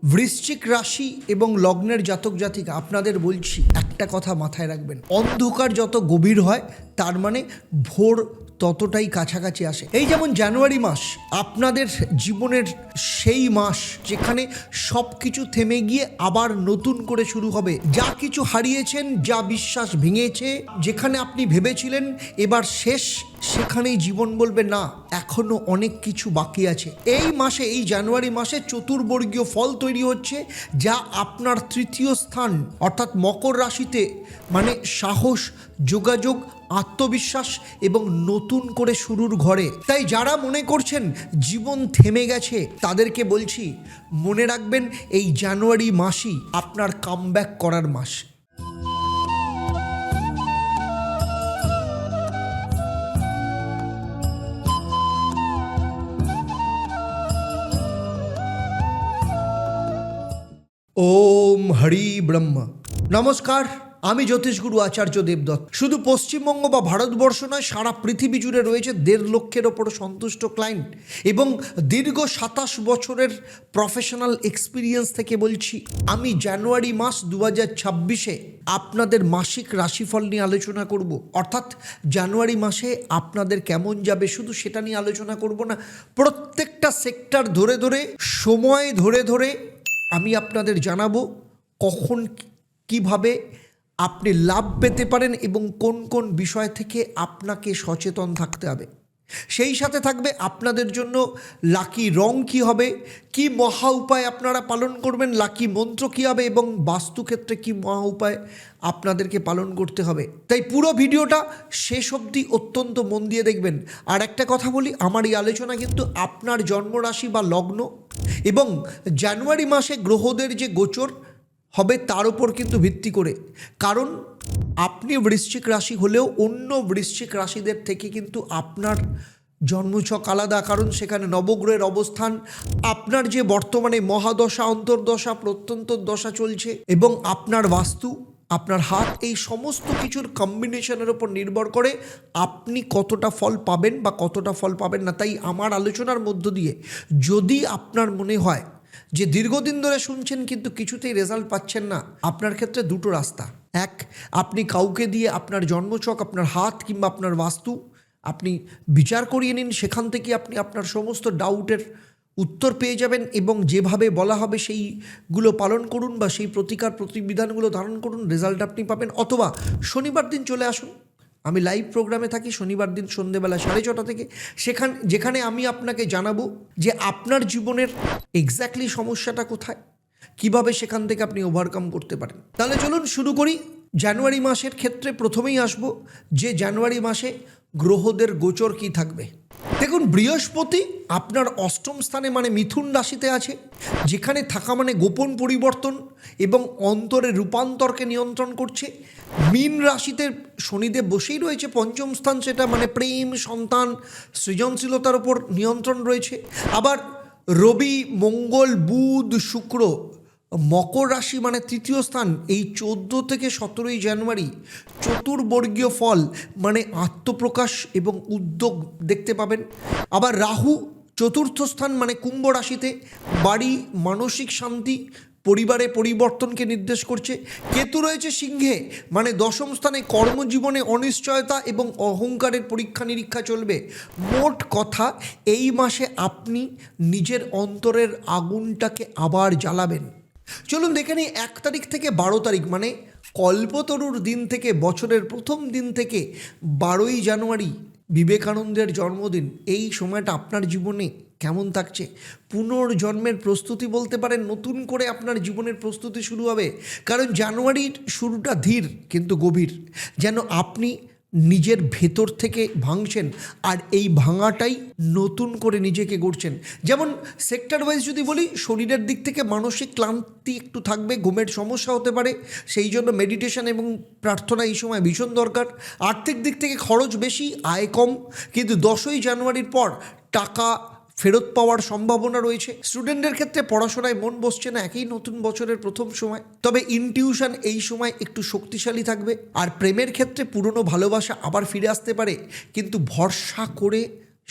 বৃশ্চিক রাশি এবং লগ্নের জাতক জাতিকা আপনাদের বলছি একটা কথা মাথায় রাখবেন, অন্ধকার যত গভীর হয় তার মানে ভোর ততটাই কাছাকাছি আসে। এই যেমন জানুয়ারি মাস আপনাদের জীবনের সেই মাস যেখানে সব কিছু থেমে গিয়ে আবার নতুন করে শুরু হবে। যা কিছু হারিয়েছেন, যা বিশ্বাস ভেঙেছে, যেখানে আপনি ভেবেছিলেন এবার শেষ, সেখানেই জীবন বলবে না, এখনো অনেক কিছু বাকি আছে। এই মাসে, এই জানুয়ারি মাসে চতুর্বর্গীয় ফল তৈরি হচ্ছে, যা আপনার তৃতীয় স্থান অর্থাৎ মকর রাশিতে, মানে সাহস, যোগাযোগ, আত্মবিশ্বাস এবং নতুন করে শুরুর ঘরে। তাই যারা মনে করছেন জীবন থেমে গেছে তাদেরকে বলছি, মনে রাখবেন এই জানুয়ারি মাসই আপনার কামব্যাক করার মাস। ওম হরি ব্রহ্মা। নমস্কার, আমি জ্যোতিষগুরু আচার্য দেবদত্ত। শুধু পশ্চিমবঙ্গ বা ভারতবর্ষ নয়, সারা পৃথিবী জুড়ে রয়েছে 1.5 লক্ষের ওপর সন্তুষ্ট ক্লায়েন্ট এবং দীর্ঘ 27 বছরের প্রফেশনাল এক্সপিরিয়েন্স থেকে বলছি, আমি জানুয়ারি মাস 2026-এ আপনাদের মাসিক রাশিফল নিয়ে আলোচনা করব। অর্থাৎ জানুয়ারি মাসে আপনাদের কেমন যাবে শুধু সেটা নিয়ে আলোচনা করব না, প্রত্যেকটা সেক্টর ধরে ধরে, সময় ধরে ধরে আমি আপনাদের জানাবো কখন কিভাবে আপনি লাভ পেতে পারেন এবং কোন কোন বিষয় থেকে আপনাকে সচেতন থাকতে হবে। সেই সাথে থাকবে আপনাদের জন্য লাকি রং কী হবে, কি মহা উপায় আপনারা পালন করবেন, লাকি মন্ত্র কী হবে এবং বাস্তুক্ষেত্রে কি মহা উপায় আপনাদেরকে পালন করতে হবে। তাই পুরো ভিডিওটা শেষ অবধি অত্যন্ত মন দিয়ে দেখবেন। আর একটা কথা বলি, আমার এই আলোচনা কিন্তু আপনার জন্মরাশি বা লগ্ন এবং জানুয়ারি মাসে গ্রহদের যে গোচর হবে তার উপর কিন্তু ভিত্তি করে। কারণ আপনি বৃশ্চিক রাশি হলেও অন্য বৃশ্চিক রাশিদের থেকে কিন্তু আপনার জন্মছক আলাদা, কারণ সেখানে নবগ্রহের অবস্থান, আপনার যে বর্তমানে মহাদশা, অন্তর্দশা, প্রত্যন্তর দশা চলছে এবং আপনার বাস্তু, আপনার হাত, এই সমস্ত কিছুর কম্বিনেশনের ওপর নির্ভর করে আপনি কতটা ফল পাবেন বা কতটা ফল পাবেন না। তাই আমার আলোচনার মধ্য দিয়ে যদি আপনার মনে হয় যে দীর্ঘদিন ধরে শুনছেন কিন্তু কিছুতেই রেজাল্ট পাচ্ছেন না, আপনার ক্ষেত্রে দুটো রাস্তা। এক, আপনি কাউকে দিয়ে আপনার জন্মছক, আপনার হাত কিংবা আপনার বাস্তু আপনি বিচার করিয়ে নিন, সেখান থেকে আপনি আপনার সমস্ত ডাউটের উত্তর পেয়ে যাবেন এবং যেভাবে বলা হবে সেইগুলো পালন করুন বা সেই প্রতিবিধানগুলো ধারণ করুন, রেজাল্ট আপনি পাবেন। অথবা শনিবার দিন চলে আসুন, আমি লাইভ প্রোগ্রামে থাকি শনিবার দিন সন্ধ্যেবেলা 6:30 থেকে, যেখানে আমি আপনাকে জানাবো যে আপনার জীবনের এক্স্যাক্টলি সমস্যাটা কোথায়, কিভাবে সেখান থেকে আপনি ওভারকাম করতে পারেন। তাহলে চলুন শুরু করি। জানুয়ারি মাসের ক্ষেত্রে প্রথমেই আসব যে জানুয়ারি মাসে গ্রহদের গোচর কি থাকবে। দেখুন, বৃহস্পতি আপনার অষ্টম স্থানে মানে মিথুন রাশিতে আছে, যেখানে থাকা মানে গোপন পরিবর্তন এবং অন্তরের রূপান্তরকে নিয়ন্ত্রণ করছে। মীন রাশিতে শনিদেব বসেই রয়েছে পঞ্চম স্থান, সেটা মানে প্রেম, সন্তান, সৃজনশীলতার উপর নিয়ন্ত্রণ রয়েছে। আবার রবি, মঙ্গল, বুধ, শুক্র মকর রাশি মানে তৃতীয় স্থান, এই 14 থেকে 17 জানুয়ারি চতুর্বর্গীয় ফল মানে আত্মপ্রকাশ এবং উদ্যোগ দেখতে পাবেন। আবার রাহু চতুর্থ স্থান মানে কুম্ভ রাশিতে, বাড়ি, মানসিক শান্তি, পরিবারে পরিবর্তনকে নির্দেশ করছে। কেতু রয়েছে সিংহে, মানে দশম স্থানে কর্মজীবনে অনিশ্চয়তা এবং অহংকারের পরীক্ষা নিরীক্ষা চলবে। মোট কথা, এই মাসে আপনি নিজের অন্তরের আগুনটাকে আবার জ্বালাবেন। চলুন দেখে নিই 1 তারিখ থেকে 12 তারিখ মানে কল্পতরুর দিন থেকে, বছরের প্রথম দিন থেকে 12ই জানুয়ারি বিবেকানন্দের জন্মদিন, এই সময়টা আপনার জীবনে কেমন থাকছে। পুনর্জন্মের প্রস্তুতি বলতে পারেন, নতুন করে আপনার জীবনের প্রস্তুতি শুরু হবে। কারণ জানুয়ারির শুরুটা ধীর কিন্তু গভীর, যেন আপনি নিজের ভেতর থেকে ভাঙছেন আর এই ভাঙাটাই নতুন করে নিজেকে গড়ছেন। যেমন সেক্টর ওয়াইজ যদি বলি, শরীরের দিক থেকে মানসিক ক্লান্তি একটু থাকবে, ঘুমের সমস্যা হতে পারে, সেই জন্য মেডিটেশন এবং প্রার্থনা এই সময় ভীষণ দরকার। আর্থিক দিক থেকে খরচ বেশি, আয় কম, কিন্তু 10ই জানুয়ারির পর টাকা ফেরত পাওয়ার সম্ভাবনা রয়েছে। স্টুডেন্টদের ক্ষেত্রে পড়াশোনায় মন বসছে না, একই নতুন বছরের প্রথম সময়, তবে ইনটিউশন এই সময় একটু শক্তিশালী থাকবে। আর প্রেমের ক্ষেত্রে পুরনো ভালোবাসা আবার ফিরে আসতে পারে, কিন্তু ভরসা করে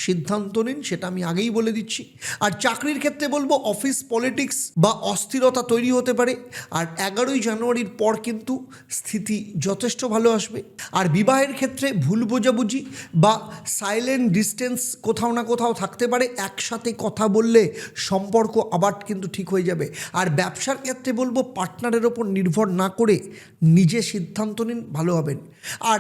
সিদ্ধান্ত নিন, সেটা আমি আগেই বলে দিচ্ছি। আর চাকরির ক্ষেত্রে বলবো অফিস পলিটিক্স বা অস্থিরতা তৈরি হতে পারে। আর 11ই জানুয়ারির পর কিন্তু স্থিতি যথেষ্ট ভালো আসবে। আর বিবাহের ক্ষেত্রে ভুল বোঝাবুঝি বা সাইলেন্ট ডিস্টেন্স কোথাও না কোথাও থাকতে পারে, একসাথে কথা বললে সম্পর্ক আবার কিন্তু ঠিক হয়ে যাবে। আর ব্যবসার ক্ষেত্রে বলবো পার্টনারের ওপর নির্ভর না করে নিজে সিদ্ধান্ত নিন, ভালো হবেন। আর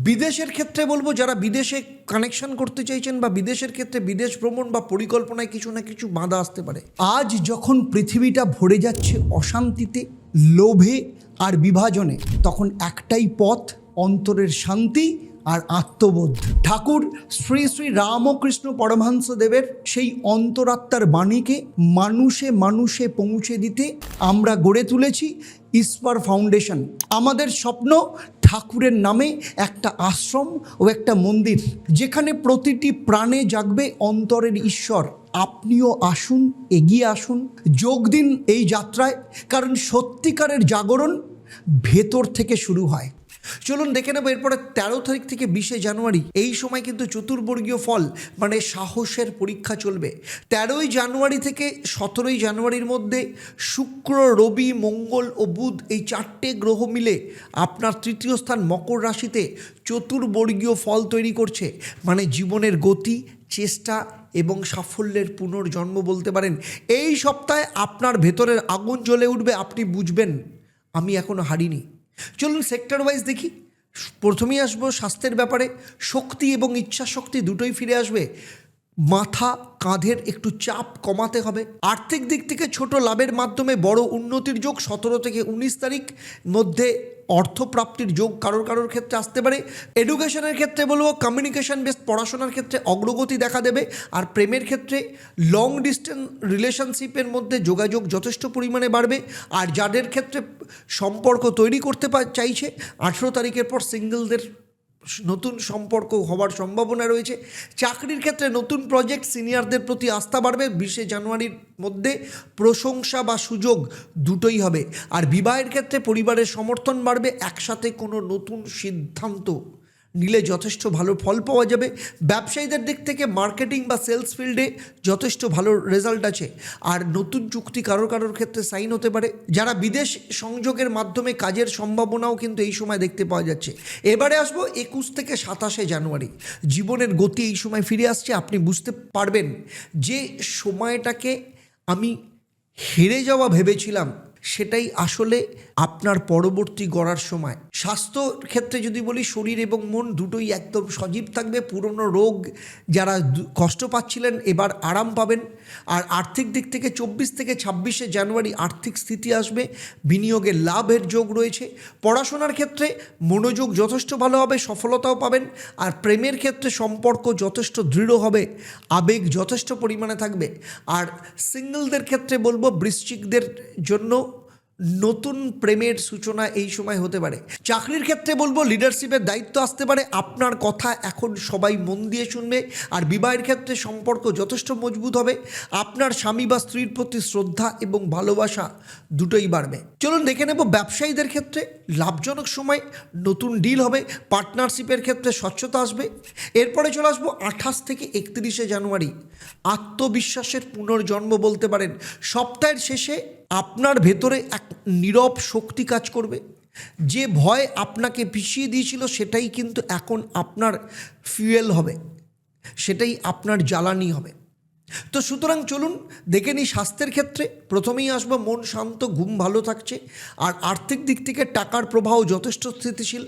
বিদেশের ক্ষেত্রে বলবো যারা বিদেশে কানেকশন করতে চাইছেন বা বিদেশের ক্ষেত্রে বিদেশ ভ্রমণ বা পরিকল্পনায় কিছু না কিছু বাধা আসতে পারে। আজ যখন পৃথিবীটা ভরে যাচ্ছে অশান্তিতে, লোভে আর বিভাজনে, তখন একটাই পথ, অন্তরের শান্তি আর আত্মবোধ। ঠাকুর শ্রী শ্রী রামকৃষ্ণ পরমহংস দেবের সেই অন্তরাত্মার বাণীকে মানুষে মানুষে পৌঁছে দিতে আমরা গড়ে তুলেছি ঈশ্বর ফাউন্ডেশন। আমাদের স্বপ্ন ঠাকুরের নামে একটা আশ্রম ও একটা মন্দির, যেখানে প্রতিটি প্রাণে জাগবে অন্তরের ঈশ্বর। আপনিও আসুন, এগিয়ে আসুন, যোগ দিন এই যাত্রায়, কারণ সত্যিকারের জাগরণ ভেতর থেকে শুরু হয়। চলুন দেখে নেবো এরপরে 13 তারিখ থেকে 20 জানুয়ারি এই সময় কিন্তু চতুর্বর্গীয় ফল মানে সাহসের পরীক্ষা চলবে। 13ই জানুয়ারি থেকে 17ই জানুয়ারির মধ্যে শুক্র, রবি, মঙ্গল ও বুধ এই 4টে গ্রহ মিলে আপনার তৃতীয় স্থান মকর রাশিতে চতুর্বর্গীয় ফল তৈরি করছে, মানে জীবনের গতি, চেষ্টা এবং সাফল্যের পুনর্জন্ম বলতে পারেন। এই সপ্তাহে আপনার ভেতরের আগুন জ্বলে উঠবে, আপনি বুঝবেন আমি এখনো হারিনি। চলুন সেক্টর ওয়াইজ দেখি। প্রথমেই আসবো স্বাস্থ্যের ব্যাপারে। শক্তি এবং ইচ্ছা শক্তি দুটোই ফিরে আসবে। মাথা কাঁধের একটু চাপ কমাতে হবে। আর্থিক দিক থেকে ছোট লাভের মাধ্যমে বড় উন্নতির যোগ 17 থেকে 19 তারিখ মধ্যে অর্থপ্রাপ্তির যোগ কারোর ক্ষেত্রে আসতে পারে। এডুকেশনের ক্ষেত্রে বলবো কমিউনিকেশন বেসড পড়াশোনার ক্ষেত্রে অগ্রগতি দেখা দেবে। আর প্রেমের ক্ষেত্রে লং ডিস্টেন্স রিলেশনশিপের মধ্যে যোগাযোগ যথেষ্ট পরিমাণে বাড়বে। আর যাদের ক্ষেত্রে সম্পর্ক তৈরি করতে চাইছে 18 তারিখের পর সিঙ্গেলদের নতুন সম্পর্ক হওয়ার সম্ভাবনা রয়েছে। চাকরির ক্ষেত্রে নতুন প্রজেক্ট, সিনিয়রদের প্রতি আস্থা বাড়বে। 20 জানুয়ারির মধ্যে প্রশংসা বা সুযোগ দুটোই হবে। আর বিবাহের ক্ষেত্রে পরিবারের সমর্থন বাড়বে। একসাথে কোনো নতুন সিদ্ধান্ত নিলে যথেষ্ট ভালো ফল পাওয়া যাবে। ব্যবসায়ীদের দিক থেকে মার্কেটিং বা সেলস ফিল্ডে যথেষ্ট ভালো রেজাল্ট আছে। আর নতুন চুক্তি কারোর ক্ষেত্রে সাইন হতে পারে। যারা বিদেশ সংযোগের মাধ্যমে কাজের সম্ভাবনাও কিন্তু এই সময় দেখতে পাওয়া যাচ্ছে। এবারে আসবো 21 থেকে 27 জানুয়ারি। জীবনের গতি এই সময় ফিরে আসছে। আপনি বুঝতে পারবেন যে সময়টাকে আমি হেরে যাওয়া ভেবেছিলাম, সেটাই আসলে আপনার পরবর্তী গড়ার সময়। স্বাস্থ্য ক্ষেত্রে যদি বলি, শরীর এবং মন দুটোই একদম সজীব থাকবে। পুরনো রোগ যারা কষ্ট পাচ্ছিলেন এবার আরাম পাবেন। আর আর্থিক দিক থেকে 24 থেকে 26 জানুয়ারি আর্থিক স্থিতি আসবে, বিনিয়োগের লাভের যোগ রয়েছে। পড়াশোনার ক্ষেত্রে মনোযোগ যথেষ্ট ভালো হবে, সফলতাও পাবেন। আর প্রেমের ক্ষেত্রে সম্পর্ক যথেষ্ট দৃঢ় হবে, আবেগ যথেষ্ট পরিমাণে থাকবে। আর সিঙ্গেলদের ক্ষেত্রে বলবো বৃশ্চিকদের জন্য নতুন প্রেমের সূচনা এই সময় হতে পারে। চাকরির ক্ষেত্রে বলবো লিডারশিপের দায়িত্ব আসতে পারে, আপনার কথা এখন সবাই মন দিয়ে শুনবে। আর বিবাহের ক্ষেত্রে সম্পর্ক যথেষ্ট মজবুত হবে। আপনার স্বামী বা স্ত্রীর প্রতি শ্রদ্ধা এবং ভালোবাসা দুটোই বাড়বে। চলুন দেখে নেব ব্যবসায়ীদের ক্ষেত্রে লাভজনক সময়, নতুন ডিল হবে। পার্টনারশিপের ক্ষেত্রে স্বচ্ছতা আসবে। এরপরে চলে আসবো 28 থেকে 31 জানুয়ারি। আত্মবিশ্বাসের পুনর্জন্ম বলতে পারেন। সপ্তাহের শেষে আপনার ভেতরে এক নীরব শক্তি কাজ করবে। যে ভয় আপনাকে পিছিয়ে দিয়েছিল সেটাই কিন্তু এখন আপনার ফুয়েল হবে, সেটাই আপনার জ্বালানি হবে। তো সুতরাং চলুন দেখে নিই স্বাস্থ্যের ক্ষেত্রে। প্রথমেই আসবো মন শান্ত, ঘুম ভালো থাকছে। আর আর্থিক দিক থেকে টাকার প্রবাহ যথেষ্ট স্থিতিশীল,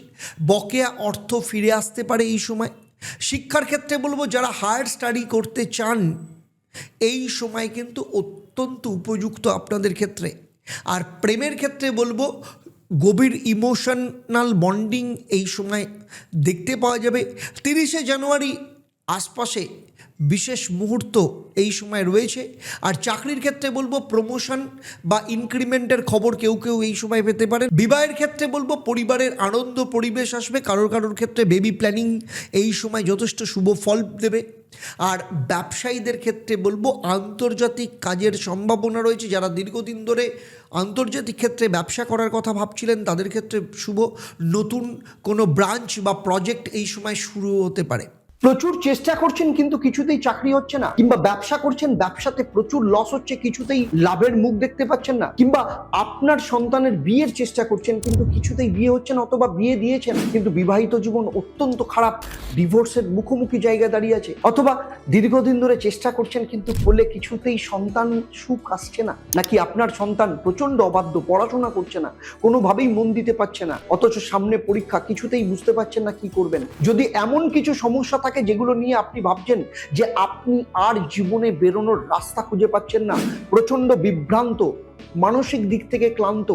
বকেয়া অর্থ ফিরে আসতে পারে এই সময়। শিক্ষার ক্ষেত্রে বলবো যারা হায়ার স্টাডি করতে চান এই সময় কিন্তু অত্যন্ত উপযুক্ত আপনাদের ক্ষেত্রে। আর প্রেমের ক্ষেত্রে বলবো গভীর ইমোশনাল বন্ডিং এই সময় দেখতে পাওয়া যাবে। 30 জানুয়ারি আশপাশে বিশেষ মুহূর্ত এই সময় রয়েছে। আর চাকরির ক্ষেত্রে বলবো প্রমোশন বা ইনক্রিমেন্টের খবর কেউ এই সময় পেতে পারেন। বিবাহের ক্ষেত্রে বলবো পরিবারের আনন্দ পরিবেশ আসবে। কারোর ক্ষেত্রে বেবি প্ল্যানিং এই সময় যথেষ্ট শুভ ফল দেবে। আর ব্যবসায়ীদের ক্ষেত্রে বলবো আন্তর্জাতিক কাজের সম্ভাবনা রয়েছে। যারা দীর্ঘদিন ধরে আন্তর্জাতিক ক্ষেত্রে ব্যবসা করার কথা ভাবছিলেন তাদের ক্ষেত্রে শুভ। নতুন কোনো ব্রাঞ্চ বা প্রজেক্ট এই সময় শুরু হতে পারে। প্রচুর চেষ্টা করছেন কিন্তু কিছুতেই চাকরি হচ্ছে না, কিংবা ব্যবসা করছেন, ব্যবসাতে প্রচুর লস হচ্ছে, কিছুতেই লাভের মুখ দেখতে পাচ্ছেন না, কিংবা আপনার সন্তানের বিয়ের চেষ্টা করছেন কিন্তু কিছুতেই বিয়ে হচ্ছে না, অথবা বিয়ে দিয়েছেন কিন্তু বিবাহিত জীবন অত্যন্ত খারাপ, ডিভোর্সের মুখোমুখি জায়গায় দাঁড়িয়ে আছে, অথবা দীর্ঘদিন ধরে চেষ্টা করছেন কিন্তু কোলে কিছুতেই সন্তান সুখ আসছে না, নাকি আপনার সন্তান প্রচন্ড অবাধ্য, পড়াশোনা করছে না, কোনোভাবেই মন দিতে পারছে না, অথচ সামনে পরীক্ষা, কিছুতেই বুঝতে পারছেন না কি করবেন। যদি এমন কিছু সমস্যা থাকে যেগুলো নিয়ে আপনি ভাবছেন যে আপনি আর জীবনে বেরোনোর রাস্তা খুঁজে পাচ্ছেন না, প্রচন্ড বিভ্রান্ত, মানসিক দিক থেকে ক্লান্ত,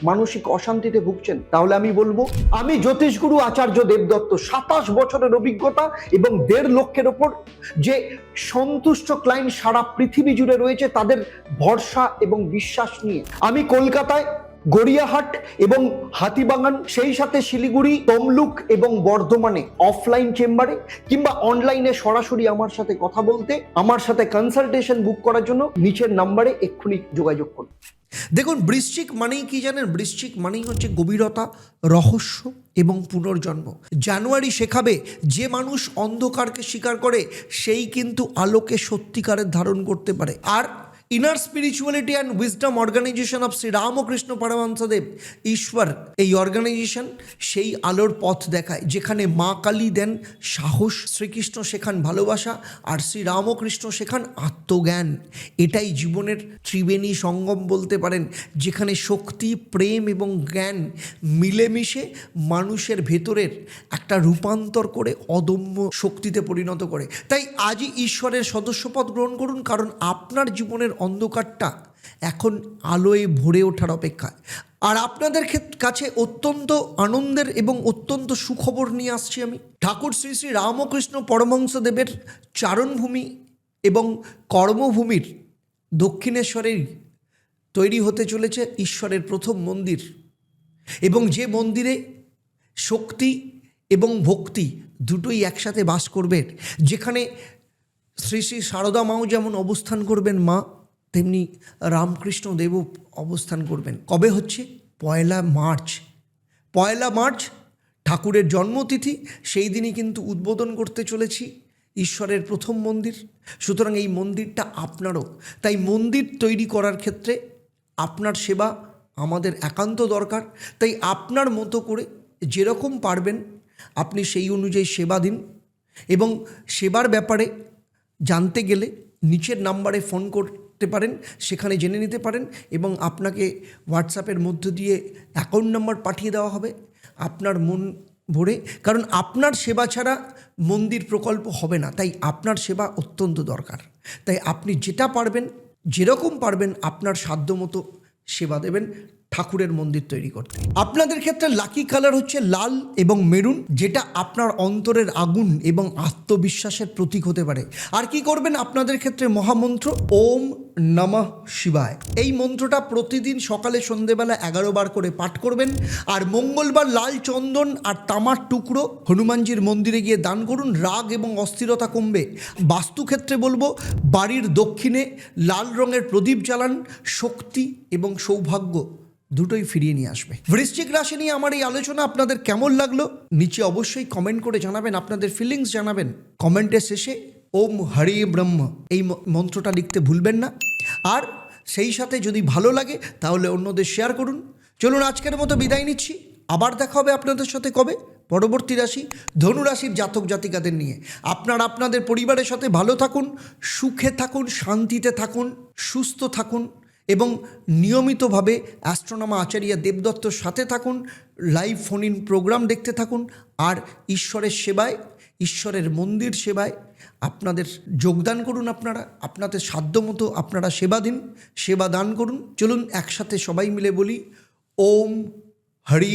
মানসিক অশান্তিতে ভুগছেন, তাহলে আমি বলবো, আমি জ্যোতিষগুরু আচার্য দেবদত্ত, 27 বছরের অভিজ্ঞতা এবং 1.5 লক্ষের ওপর যে সন্তুষ্ট ক্লায়েন্ট সারা পৃথিবী জুড়ে রয়েছে, তাদের ভরসা এবং বিশ্বাস নিয়ে আমি কলকাতায় গড়িয়াহাট এবং হাতিবাগান, সেই সাথে শিলিগুড়ি, তমলুক এবং বর্ধমানে অফলাইন চেম্বারে কিংবা অনলাইনে সরাসরি আমার সাথে কথা বলতে, আমার সাথে কনসালটেশন বুক করার জন্য নিচের নাম্বারে এক্ষুনি যোগাযোগ করুন। দেখুন, বৃশ্চিক মানেই কি জানেন? বৃশ্চিক মানেই হচ্ছে গভীরতা, রহস্য এবং পুনর্জন্ম। জানুয়ারি শেখাবে, যে মানুষ অন্ধকারকে স্বীকার করে সেই কিন্তু আলোকে সত্যিকারের ধারণ করতে পারে। আর inner spirituality and wisdom organization of Shri Ramakrishna Paramahamsadev ঈশ্বর, এই অর্গানাইজেশন সেই আলোর পথ দেখায় যেখানে মা কালী দেন সাহস, শ্রীকৃষ্ণ শেখান ভালোবাসা, আর শ্রী রামকৃষ্ণ শেখান আত্মজ্ঞান। এটাই জীবনের ত্রিবেণী সঙ্গম বলতে পারেন, যেখানে শক্তি, প্রেম এবং জ্ঞান মিলেমিশে মানুষের ভেতরের একটা রূপান্তর করে অদম্য শক্তিতে পরিণত করে। তাই আজই ঈশ্বরের সদস্যপদ গ্রহণ করুন, কারণ আপনার জীবনের অন্ধকারটা এখন আলোয় ভরে ওঠার অপেক্ষায়। আর আপনাদের কাছে অত্যন্ত আনন্দের এবং অত্যন্ত সুখবর নিয়ে আসছি আমি। ঠাকুর শ্রী শ্রী রামকৃষ্ণ পরমহংসদেবের চারণভূমি এবং কর্মভূমির দক্ষিণেশ্বরেই তৈরি হতে চলেছে ঈশ্বরের প্রথম মন্দির, এবং যে মন্দিরে শক্তি এবং ভক্তি দুটোই একসাথে বাস করবে, যেখানে শ্রী শ্রী সারদা মাও যেমন অবস্থান করবেন মা, তেমনি রামকৃষ্ণ দেবও অবস্থান করবেন। কবে হচ্ছে? 1 মার্চ। 1 মার্চ ঠাকুরের জন্মতিথি, সেই দিনই কিন্তু উদ্বোধন করতে চলেছি ঈশ্বরের প্রথম মন্দির। সুতরাং এই মন্দিরটা আপনারও। তাই মন্দির তৈরি করার ক্ষেত্রে আপনার সেবা আমাদের একান্ত দরকার। তাই আপনার মতো করে যেরকম পারবেন আপনি সেই অনুযায়ী সেবা দিন, এবং সেবার ব্যাপারে জানতে গেলে নিচের নাম্বারে ফোন করতে পারেন, সেখানে জেনে নিতে পারেন, এবং আপনাকে হোয়াটসঅ্যাপের মধ্য দিয়ে অ্যাকাউন্ট নাম্বার পাঠিয়ে দেওয়া হবে আপনার মন ভরে। কারণ আপনার সেবা ছাড়া মন্দির প্রকল্প হবে না, তাই আপনার সেবা অত্যন্ত দরকার। তাই আপনি যেটা পারবেন, যেরকম পারবেন আপনার সাধ্যমতো সেবা দেবেন ঠাকুরের মন্দির তৈরি করতে। আপনাদের ক্ষেত্রে লাকি কালার হচ্ছে লাল এবং মেরুন, যেটা আপনার অন্তরের আগুন এবং আত্মবিশ্বাসের প্রতীক হতে পারে। আর কি করবেন? আপনাদের ক্ষেত্রে মহামন্ত্র ওম নমঃ শিবায়, এই মন্ত্রটা প্রতিদিন সকালে সন্ধেবেলা 11 বার করে পাঠ করবেন। আর মঙ্গলবার লাল চন্দন আর তামার টুকরো হনুমানজির মন্দিরে গিয়ে দান করুন, রাগ এবং অস্থিরতা কমবে। বাস্তুক্ষেত্রে বলবো, বাড়ির দক্ষিণে লাল রঙের প্রদীপ জ্বালান, শক্তি এবং সৌভাগ্য দুটোই ফিরিয়ে নিয়ে আসবে। বৃশ্চিক রাশি নিয়ে আমার এই আলোচনা আপনাদের কেমন লাগলো নিচে অবশ্যই কমেন্ট করে জানাবেন, আপনাদের ফিলিংস জানাবেন। কমেন্টের শেষে ওম হরি ব্রহ্ম এই মন্ত্রটা লিখতে ভুলবেন না। আর সেই সাথে যদি ভালো লাগে তাহলে অন্যদের শেয়ার করুন। চলুন আজকের মতো বিদায় নিচ্ছি, আবার দেখা হবে আপনাদের সাথে কবে? পরবর্তী রাশি ধনু রাশির জাতক জাতিকাদের নিয়ে। আপনারা আপনাদের পরিবারের সাথে ভালো থাকুন, সুখে থাকুন, শান্তিতে থাকুন, সুস্থ থাকুন এবং নিয়মিতভাবে অ্যাস্ট্রোনমা আচার্য দেবদত্তর সাথে থাকুন। লাইভ ফোন ইন প্রোগ্রাম দেখতে থাকুন, আর ঈশ্বরের সেবায়, ঈশ্বরের মন্দির সেবায় আপনাদের যোগদান করুন। আপনারা আপনাদের সাধ্যমতো আপনারা সেবা দিন, সেবা দান করুন। চলুন একসাথে সবাই মিলে বলি ওম হরি।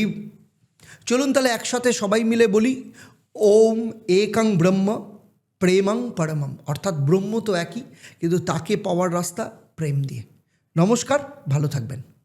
চলুন তাহলে একসাথে সবাই মিলে বলি ওম একং ব্রহ্ম প্রেমং পরমম, অর্থাৎ ব্রহ্ম তো একই, কিন্তু তাকে পাওয়ার রাস্তা প্রেম দিয়ে। নমস্কার, ভালো থাকবেন।